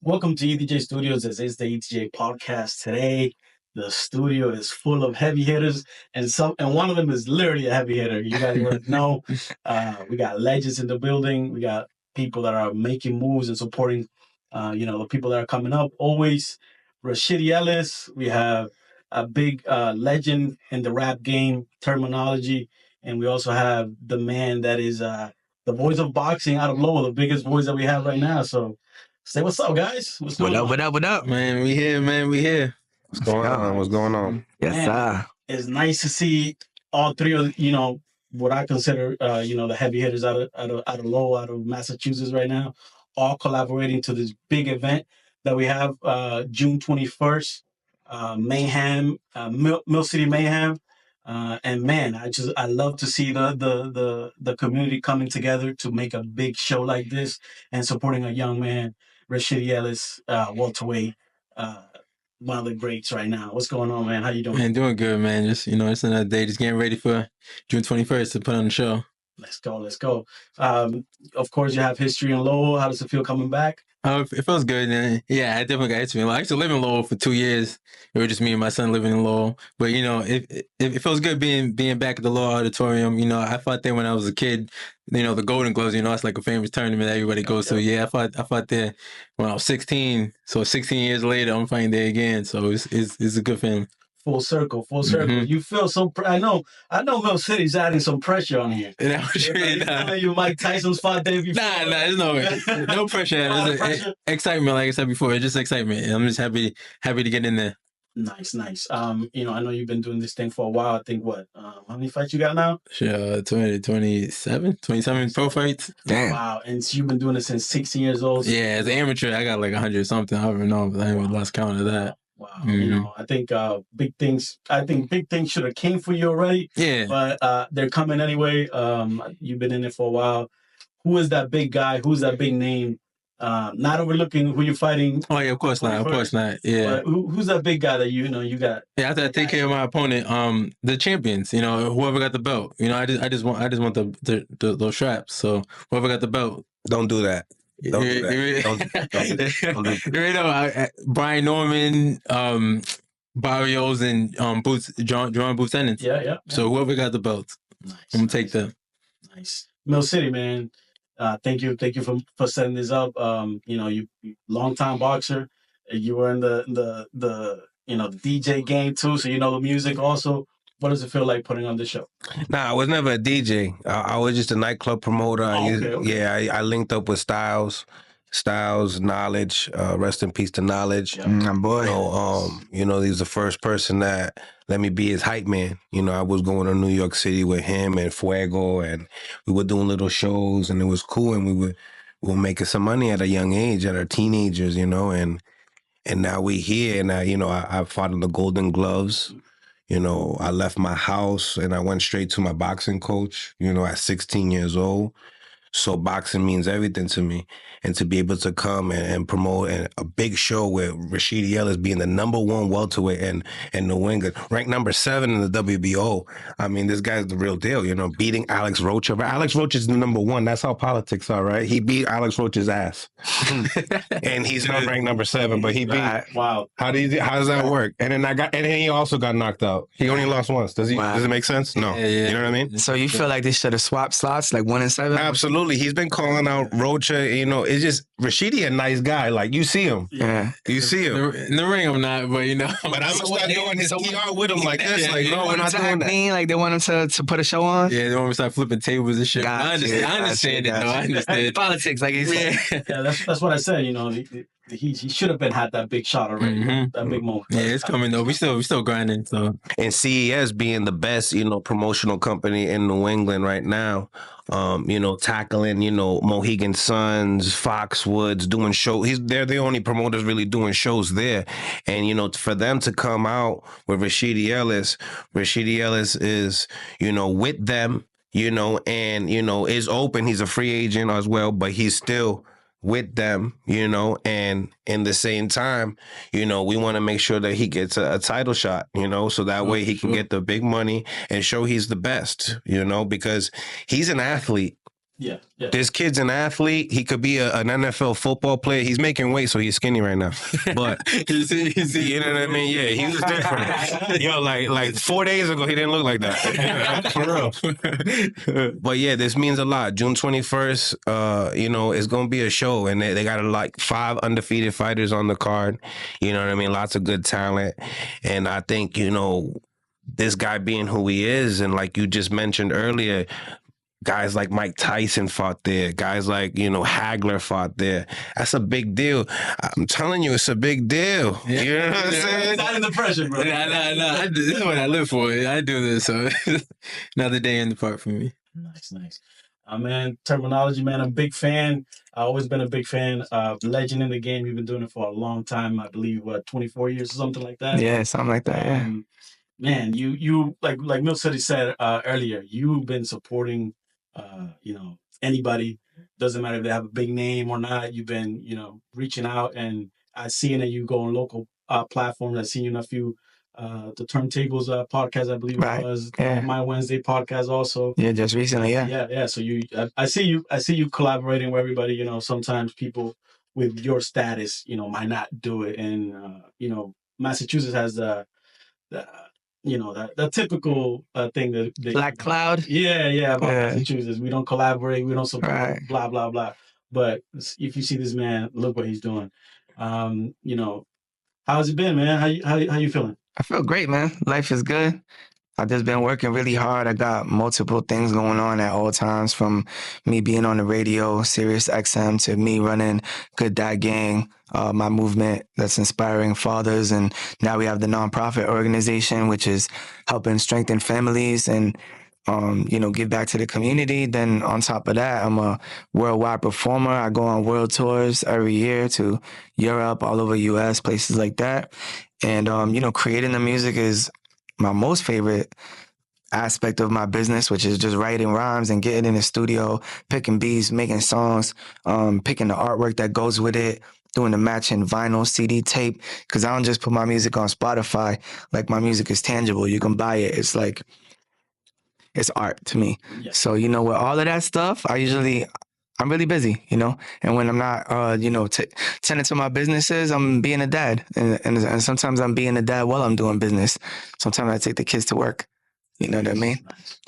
Welcome to E.D.J Studios. This is the E.D.J Podcast. Today, the studio is full of heavy hitters, and one of them is literally a heavy hitter. You guys already know. We got legends in the building. We got people that are making moves and supporting, the people that are coming up. Always, Rashidi Ellis. We have a big legend in the rap game, termanology, and we also have the man that is the voice of boxing out of Lowell, the biggest voice that we have right now. So. Say what's up, guys. What's going on? What up? Man, we here, we here. What's going on? Yes, sir. It's nice to see all three of what I consider the heavy hitters out of Lowell, out of Massachusetts right now, all collaborating to this big event that we have June 21st, Mayhem, Millcity Mayhem. And man, I love to see the community coming together to make a big show like this and supporting a young man, Rashidi Ellis, welterweight, one of the greats right now. What's going on, man? How you doing? Man, doing good, man. Just it's another day. Just getting ready for June 21st to put on the show. Let's go. Of course, you have history in Lowell. How does it feel coming back? It feels good. And yeah, I definitely got history. I used to live in Lowell for 2 years. It was just me and my son living in Lowell. But it feels good being back at the Lowell auditorium. I fought there when I was a kid. The Golden Gloves. It's like a famous tournament that everybody goes to. Yeah, I fought there when I was 16. So 16 years later, I'm fighting there again. So it's a good feeling. Full circle. Mm-hmm. You feel I know Millcity's adding some pressure on here. You Mike Tyson's fought there before. Nah, there's no pressure. It's excitement, like I said before. It's just excitement. I'm just happy to get in there. Nice. I know you've been doing this thing for a while. I think how many fights you got now? Sure, 27 pro fights. Damn. Wow, and so you've been doing it since 16 years old? Yeah, as an amateur, I got like 100 something. I don't even know, but I haven't lost count of that. Wow. Mm-hmm. I think big things should have came for you already. Yeah. But they're coming anyway. You've been in it for a while. Who is that big guy? Who's that big name? Not overlooking who you're fighting. Oh yeah, of course not. Yeah. But who's that big guy that you got? Yeah, after I take care of my opponent, the champions. Whoever got the belt. I just want those straps. So whoever got the belt. Don't do that. Don't do that. Brian Norman, Barrios, and Boots, John Boots Ennins. Yeah. So whoever got the belt, nice, I'm gonna take them. Nice. Millcity, man. Thank you for setting this up. You long time boxer. You were in the DJ game too, so you know the music also. What does it feel like putting on the show? Nah, I was never a DJ. I was just a nightclub promoter. Okay. Yeah, I linked up with Styles, Knowledge. Rest in peace to Knowledge. Yeah. My boy. He's the first person that let me be his hype man. I was going to New York City with him and Fuego, and we were doing little shows, and it was cool, and we were making some money at a young age, at our teenagers, and now we here, and I fought in the Golden Gloves. I left my house and I went straight to my boxing coach, at 16 years old. So boxing means everything to me. And to be able to come and promote a big show with Rashidi Ellis being the #1 welterweight in New England, ranked number 7 in the WBO. I mean, this guy's the real deal, beating Alex Rocha. But Alex Rocha is the #1. That's how politics are, right? He beat Alex Rocha's ass. And he's not ranked number 7, but he beat. Wow. How does that work? And then he also got knocked out. He only lost once. Does it make sense? No. Yeah. You know what I mean? So you feel like they should have swapped slots, like 1 and 7? Absolutely. He's been calling out Rocha. It's just Rashidi, a nice guy. Like, you see him. Yeah. You see him. In the ring, I'm not, but But I'm start doing his PR with him like this. Like, no, we're not doing that. Like they want him to put a show on? Yeah, they want me to start flipping tables and shit. I understand it, though. I understand. Politics, like he's Yeah, that's what I said. He should have had that big shot already. Mm-hmm. That big moment. Yeah, it's coming though. We still grinding. So, and CES being the best, promotional company in New England right now, tackling, Mohegan Suns, Foxwoods, doing shows. They're the only promoters really doing shows there. And, for them to come out with Rashidi Ellis is, with them, and, is open. He's a free agent as well, but he's still with them, and in the same time, we want to make sure that he gets a title shot, so that way he can get the big money and show he's the best, because he's an athlete. Yeah. This kid's an athlete. He could be an NFL football player. He's making weight, so he's skinny right now. But you know what I mean? Yeah, he was different. Yo, like 4 days ago, he didn't look like that. For real. But yeah, this means a lot. June 21st, you know, it's gonna be a show, and they got like 5 undefeated fighters on the card. You know what I mean? Lots of good talent, and I think, you know, this guy being who he is, and like you just mentioned earlier, guys like Mike Tyson fought there. Guys like, you know, Hagler fought there. That's a big deal. I'm telling you, it's a big deal. Yeah. You know what I'm saying? Not in the pressure, bro. Nah. This is what I live for. I do this, so another day in the park for me. Nice. Man, terminology, man, I'm a big fan. I've always been a big fan. Legend in the game. You've been doing it for a long time. I believe, 24 years or something like that? Yeah, something like that, yeah. Man, you like Millcity said earlier, you've been supporting, you know, anybody. Doesn't matter if they have a big name or not. You've been, you know, reaching out, and I've seen that you go on local platforms. I've seen you in a few, the Turntables podcast, I believe it was. Yeah. My Wednesday podcast also. Yeah, just recently, yeah. Yeah. So I see you collaborating with everybody. You know, sometimes people with your status, you know, might not do it, and you know, Massachusetts has the you know, the typical thing that Black Cloud. Yeah, about Massachusetts. We don't collaborate. We don't support. Right. Blah blah blah. But if you see this man, look what he's doing. You know, how's it been, man? How you feeling? I feel great, man. Life is good. I've just been working really hard. I got multiple things going on at all times, from me being on the radio, Sirius XM, to me running Good Dad Gang, my movement that's inspiring fathers. And now we have the nonprofit organization, which is helping strengthen families and, you know, give back to the community. Then on top of that, I'm a worldwide performer. I go on world tours every year to Europe, all over US, places like that. And, you know, creating the music is my most favorite aspect of my business, which is just writing rhymes and getting in the studio, picking beats, making songs, picking the artwork that goes with it, doing the matching vinyl, CD, tape, because I don't just put my music on Spotify. Like, my music is tangible. You can buy it. It's like, it's art to me. Yeah. So, you know, with all of that stuff, I'm really busy, you know? And when I'm not, you know, tending to my businesses, I'm being a dad. And sometimes I'm being a dad while I'm doing business. Sometimes I take the kids to work. You know what I mean?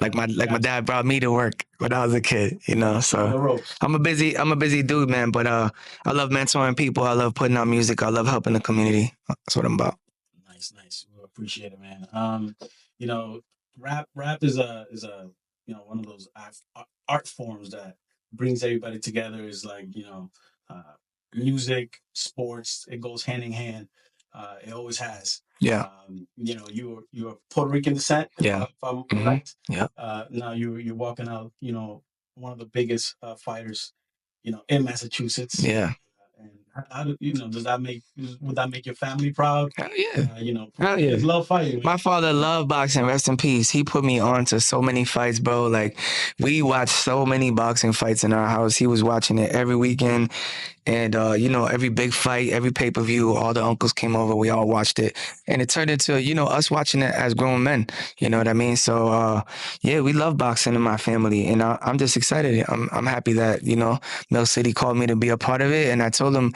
Nice. My dad brought me to work when I was a kid, you know? So I'm a busy dude, man. But I love mentoring people. I love putting out music. I love helping the community. That's what I'm about. Nice. We appreciate it, man. You know, rap is a you know, one of those art forms that brings everybody together. Is like, you know, music, sports, it goes hand in hand. It always has. Yeah. You know, you're Puerto Rican descent. Yeah. If I'm correct. Yeah. Now you're walking out, you know, one of the biggest fighters, you know, in Massachusetts. Yeah. And how do you know? Would that make your family proud? Hell yeah. You know, Hell yeah. kids love fighting. My father loved boxing, rest in peace. He put me on to so many fights, bro. Like, we watched so many boxing fights in our house. He was watching it every weekend. And, you know, every big fight, every pay-per-view, all the uncles came over. We all watched it. And it turned into, you know, us watching it as grown men. You know what I mean? So, yeah, we love boxing in my family. And I'm just excited. I'm happy that, you know, Millcity called me to be a part of it. And I told them,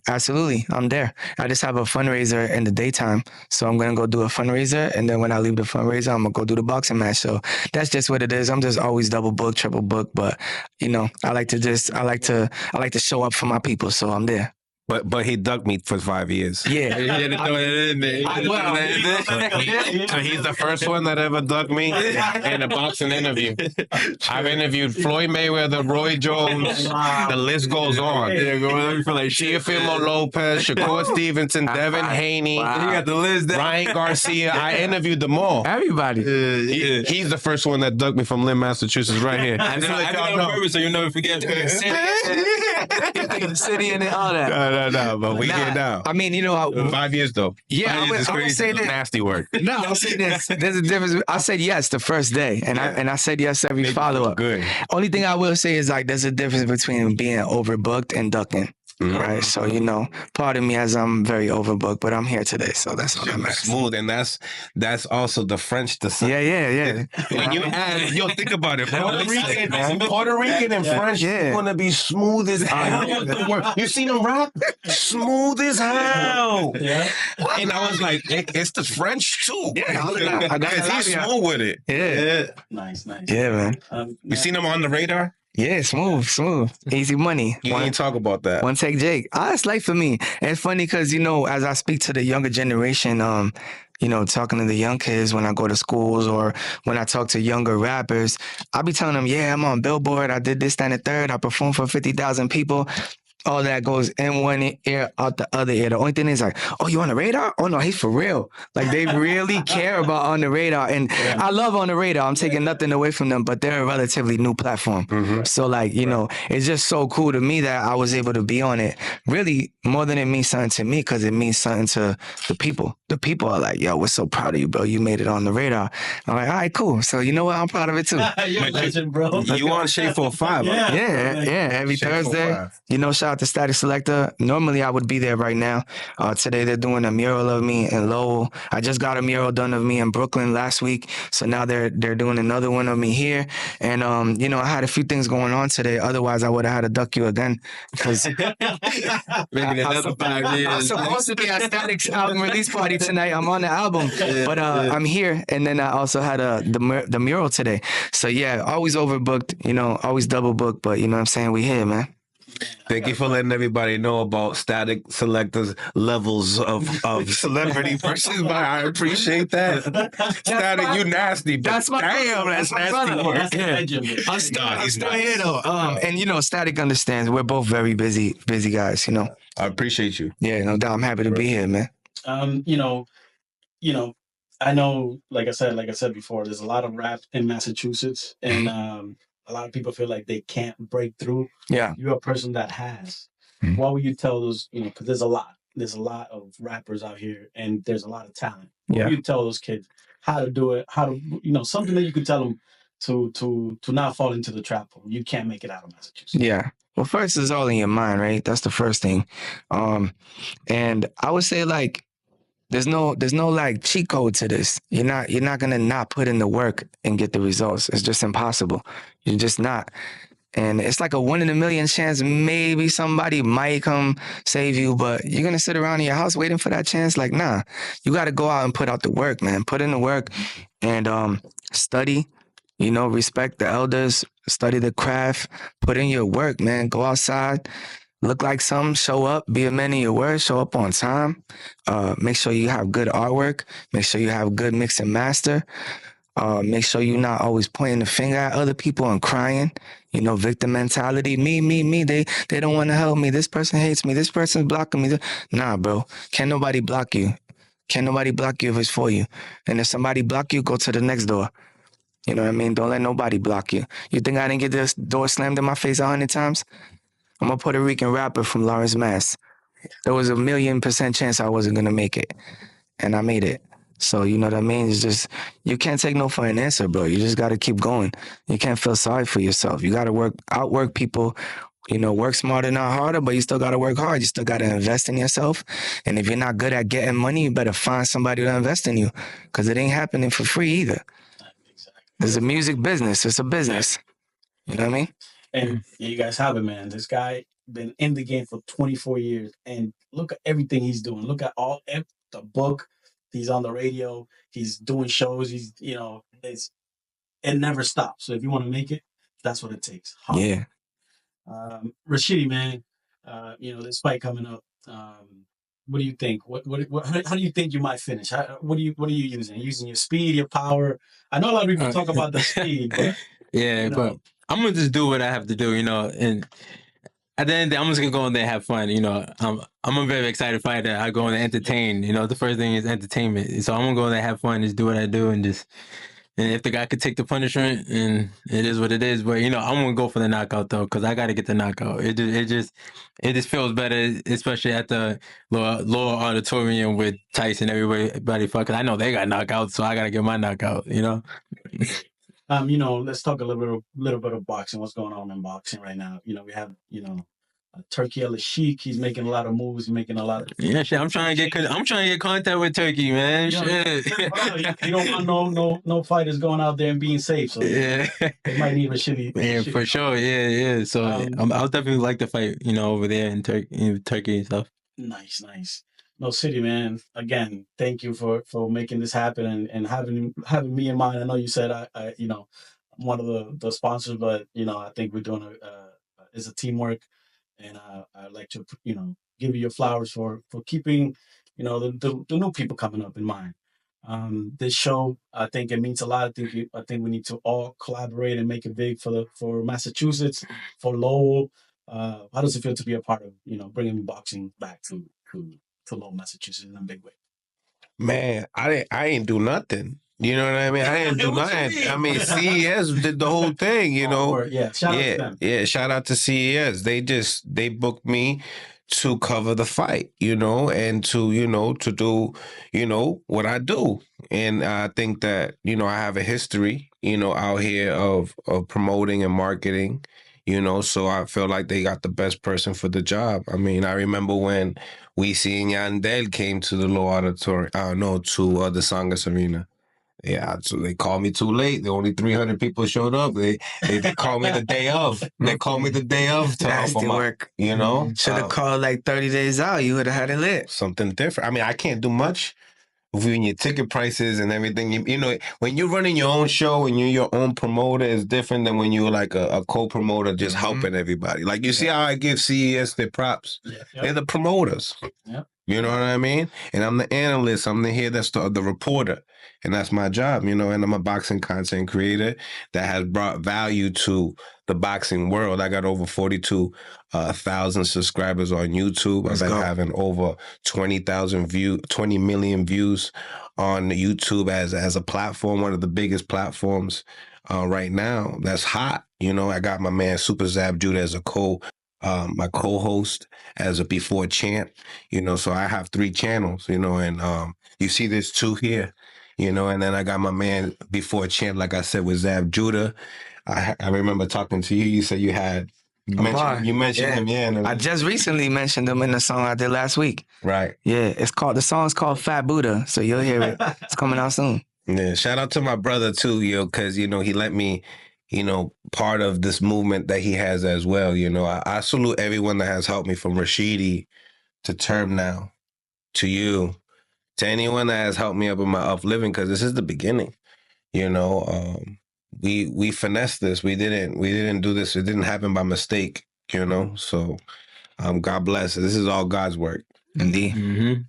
absolutely, I'm there. I just have a fundraiser in the daytime. So I'm going to go do a fundraiser. And then when I leave the fundraiser, I'm going to go do the boxing match. So that's just what it is. I'm just always double booked, triple booked. But, you know, I like to show up for my people. So I'm there. But he ducked me for 5 years. Yeah. You had to throw it in there. So he's the first one that ever ducked me in a boxing interview. I've interviewed Floyd Mayweather, Roy Jones. The list goes on. Yeah, going for like Teofimo Lopez, Shakur Stevenson, Devin Haney, You got the list down. Ryan Garcia. I interviewed them all. Everybody. He's the first one that ducked me from Lynn, Massachusetts, right here. I did it on purpose so you never forget. The city and all that. No, but we get down. I mean, you know, 5 years though. Yeah, 5 years is I would crazy. say that. Nasty work. No, I'll say this. There's a difference. I said yes the first day, and I said yes every follow up. Good. Only thing I will say is, like, there's a difference between being overbooked and ducking. Right. So, pardon me as I'm very overbooked, but I'm here today. So that's what I'm at. Smooth, and that's also the French descent. Yeah. When you add, think about it. man. Puerto Rican and French Yeah. gonna be smooth as hell. You seen them rap? Smooth as hell. Yeah. And I was like, it's the French too. Yeah, Because he's smooth with it. Yeah. Nice. Yeah, man. You seen him on the radar? Yeah, smooth. Easy money. You ain't talk about that. One take Jake. It's life for me. And it's funny because, as I speak to the younger generation, talking to the young kids when I go to schools or when I talk to younger rappers, I be telling them, yeah, I'm on Billboard. I did this, that, and the third. I performed for 50,000 people. All that goes in one ear, out the other ear. The only thing is like, oh, you on the radar? Oh, no, he's for real. Like, they really care about On the Radar. And I love On the Radar. I'm taking nothing away from them, but they're a relatively new platform. Mm-hmm. So, like, it's just so cool to me that I was able to be on it. Really, more than it means something to me, because it means something to the people. The people are like, yo, we're so proud of you, bro. You made it On the Radar. I'm like, all right, cool. So, you know what? I'm proud of it, too. You're a legend, bro. You on Shade 45? Yeah. Every Shade Thursday. 45. Shout out to Static Selector. Normally, I would be there right now. Today, they're doing a mural of me in Lowell. I just got a mural done of me in Brooklyn last week. So now they're doing another one of me here. And, I had a few things going on today. Otherwise, I would have had to duck you again. Because Maybe another 5 years. I'm supposed to be at Static's album release party tonight. I'm on the album. But I'm here. And then I also had the mural today. So, yeah, always overbooked, always double booked. But, you know what I'm saying? We here, man. Thank you for letting everybody know about Static Selector's levels of celebrity versus mine. I appreciate that. Static, you nasty. That's my damn, that's nasty work. That's a legend. I'm still here though. And Static understands. We're both very busy guys. I appreciate you. Yeah, no doubt. I'm happy to be here, man. I know, like I said before, there's a lot of rap in Massachusetts, and a lot of people feel like they can't break through. Yeah. You're a person that has. Mm-hmm. What would you tell those, because there's a lot of rappers out here and there's a lot of talent. Yeah. What would you tell those kids how to do it, how to, something that you could tell them to not fall into the trap of you can't make it out of Massachusetts? Yeah. Well, first it's all in your mind, right? That's the first thing. And I would say like, there's no like cheat code to this. You're not gonna not put in the work and get the results. It's just impossible. You're just not. And it's like a 1 in a million chance maybe somebody might come save you, but you're gonna sit around in your house waiting for that chance? Like, nah. You gotta go out and put out the work, man. Put in the work and study, respect the elders, study the craft, put in your work, man. Go outside. Look like something, show up, be a man of your word, show up on time. Make sure you have good artwork. Make sure you have good mix and master. Make sure you're not always pointing the finger at other people and crying. Victim mentality. Me. They don't want to help me. This person hates me. This person's blocking me. Nah, bro. Can't nobody block you. Can't nobody block you if it's for you. And if somebody block you, go to the next door. You know what I mean? Don't let nobody block you. You think I didn't get this door slammed in my face 100 times? I'm a Puerto Rican rapper from Lawrence, Mass. There was a 1,000,000% chance I wasn't going to make it. And I made it. So, you know what I mean? It's just, you can't take no for an answer, bro. You just got to keep going. You can't feel sorry for yourself. You got to outwork people, work smarter, not harder, but you still got to work hard. You still got to invest in yourself. And if you're not good at getting money, you better find somebody to invest in you because it ain't happening for free either. Exactly. It's a music business. It's a business. You know what I mean? And you guys have it, man. This guy been in the game for 24 years, and look at everything he's doing. Look at the book. He's on the radio. He's doing shows. He's, it never stops. So if you want to make it, that's what it takes. Hard. Yeah. Rashidi, man, this fight coming up. What do you think? How do you think you might finish? What are you using? Are you using your speed, your power? I know a lot of people talk about the speed, but yeah, but I'm gonna just do what I have to do, and at the end of the day, I'm just gonna go in there and have fun. I'm a very excited fighter. I go in there and entertain. The first thing is entertainment. So I'm gonna go in there and have fun, just do what I do, and if the guy could take the punishment, and it is what it is. But I'm gonna go for the knockout though, because I gotta get the knockout. It just feels better, especially at the Lowell auditorium with Tyson. Everybody fucking. I know they got knockouts, so I gotta get my knockout. Let's talk a little bit of boxing. What's going on in boxing right now? We have, Turkey Ellis Sheik. He's making a lot of moves. He's making a lot of Yeah, shit. I'm trying to get contact with Turkey, man. you, Shit. you don't want no fighters going out there and being safe. So Yeah. they might need Rashidi. Yeah, for sure. Yeah. So I'll definitely like to fight, over there in Turkey and stuff. Nice. Millcity, man. Again, thank you for making this happen and having me in mind. I know you said I I'm one of the sponsors, but I think we're doing it's a teamwork, and I'd like to give you your flowers for keeping the new people coming up in mind. This show, I think it means a lot. I think we need to all collaborate and make it big for Massachusetts, for Lowell. How does it feel to be a part of bringing boxing back to Lowell, Massachusetts in a big way? Man, I ain't do nothing. You know what I mean? I didn't do nothing. I mean, CES did the whole thing. Yeah, shout out to them. Yeah, shout out to CES. They booked me to cover the fight, and to do, what I do. And I think that, I have a history, out here of promoting and marketing, so I feel like they got the best person for the job. I mean, I remember when we seen Yandel came to the Lowell auditorium, to the Sangas Arena. Yeah, so they called me too late. The only 300 people showed up. They called me the day of. They called me the day of to help them work. out. Should have called like 30 days out. You would have had it lit. Something different. I mean, I can't do much when your ticket prices and everything. When you're running your own show and you're your own promoter, it's different than when you're like a co-promoter just helping everybody. Like you see how I give CES their props. Yeah. They're the promoters. Yep. You know what I mean? And I'm the analyst. I'm that's the reporter. And that's my job, and I'm a boxing content creator that has brought value to the boxing world. I got over 42,000 subscribers on YouTube. I've been having over 20 million views on YouTube as a platform, one of the biggest platforms right now that's hot. I got my man Super Zab Judah as my co-host as a before champ, so I have 3 channels, and you see there's 2 here, and then I got my man before champ, like I said, with Zab Judah. I remember talking to you. You said you mentioned him, yeah. I just recently mentioned him in the song I did last week. Right. Yeah, the song's called Fat Buddha, so you'll hear it. It's coming out soon. Yeah, shout out to my brother too, because he let me, part of this movement that he has as well. I salute everyone that has helped me, from Rashidi to Term Now to you, to anyone that has helped me up in my upliving, because this is the beginning. We finessed this. We didn't do this. It didn't happen by mistake. So God bless. This is all God's work. Indeed. Mm-hmm.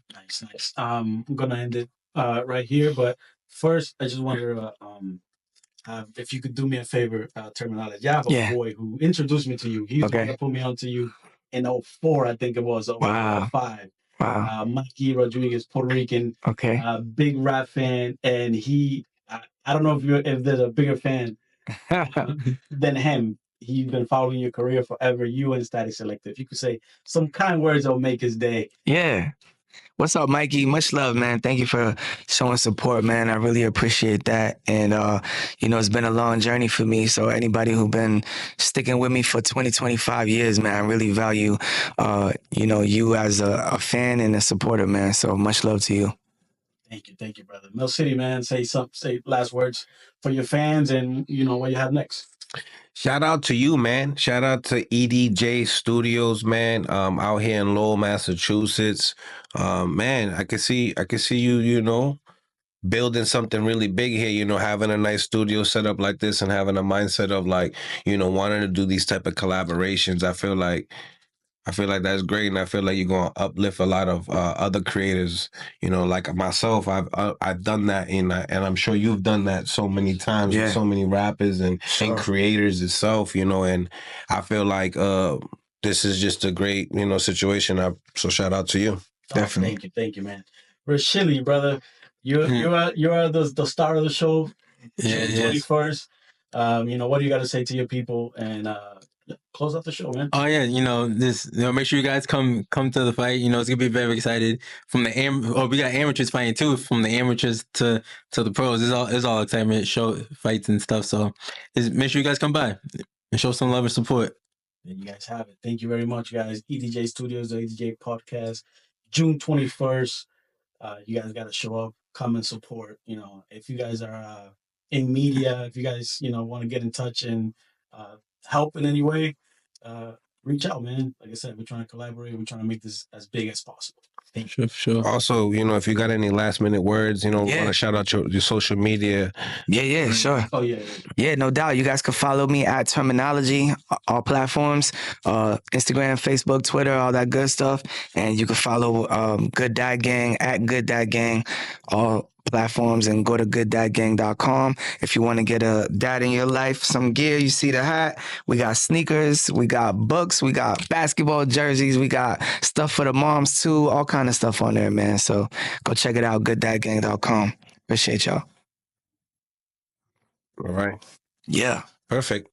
Nice. I'm gonna end it right here, but first I just wonder if you could do me a favor, termanology. I have a boy who introduced me to you. He's the one that put me onto you in 04, I think it was. 05. Wow. Mikey Rodriguez, Puerto Rican. Okay. Big rap fan, and I don't know if there's a bigger fan than him. He's been following your career forever. You and Static Selector. If you could say some kind words that will make his day. Yeah. What's up, Mikey? Much love, man. Thank you for showing support, man. I really appreciate that. And, it's been a long journey for me. So anybody who's been sticking with me for 25 years, man, I really value, you as a fan and a supporter, man. So much love to you. Thank you, brother. Millcity, man, say last words for your fans and what you have next. Shout out to you, man. Shout out to E.D.J Studios, man. Out here in Lowell, Massachusetts. Man, I can see you, building something really big here, having a nice studio set up like this and having a mindset of wanting to do these type of collaborations. I feel like that's great, and I feel like you're going to uplift a lot of other creators, like myself. I've done that, and I'm sure you've done that so many times with so many rappers and creators itself, and I feel like this is just a great, situation. So shout out to you. Definitely. Thank you, man. Rashidi, brother, you are the star of the show. Yeah, 21st. What do you got to say to your people and close out the show, man? Oh yeah, make sure you guys come to the fight. It's gonna be very excited. From the we got amateurs fighting too. From the amateurs to the pros, it's all excitement, show fights and stuff. So make sure you guys come by and show some love and support. There you guys have it. Thank you very much, guys. E.D.J Studios, the E.D.J Podcast, June 21st. You guys got to show up, come and support. If you guys are in media, if you guys, want to get in touch and help in any way, reach out, man. Like I said, we're trying to collaborate. We're trying to make this as big as possible. Thank you. Sure. Also, if you got any last minute words, want to shout out your social media. Yeah, sure. Oh, yeah. Yeah, no doubt. You guys can follow me at Termanology, all platforms, Instagram, Facebook, Twitter, all that good stuff. And you can follow Good Dad Gang at Good Dad Gang, all platforms, and go to gooddadgang.com. If you want to get a dad in your life, some gear, you see the hat. We got sneakers, we got books, we got basketball jerseys, we got stuff for the moms too, all kind of stuff on there, man. So go check it out, gooddadgang.com. Appreciate y'all. All right. Yeah. Perfect.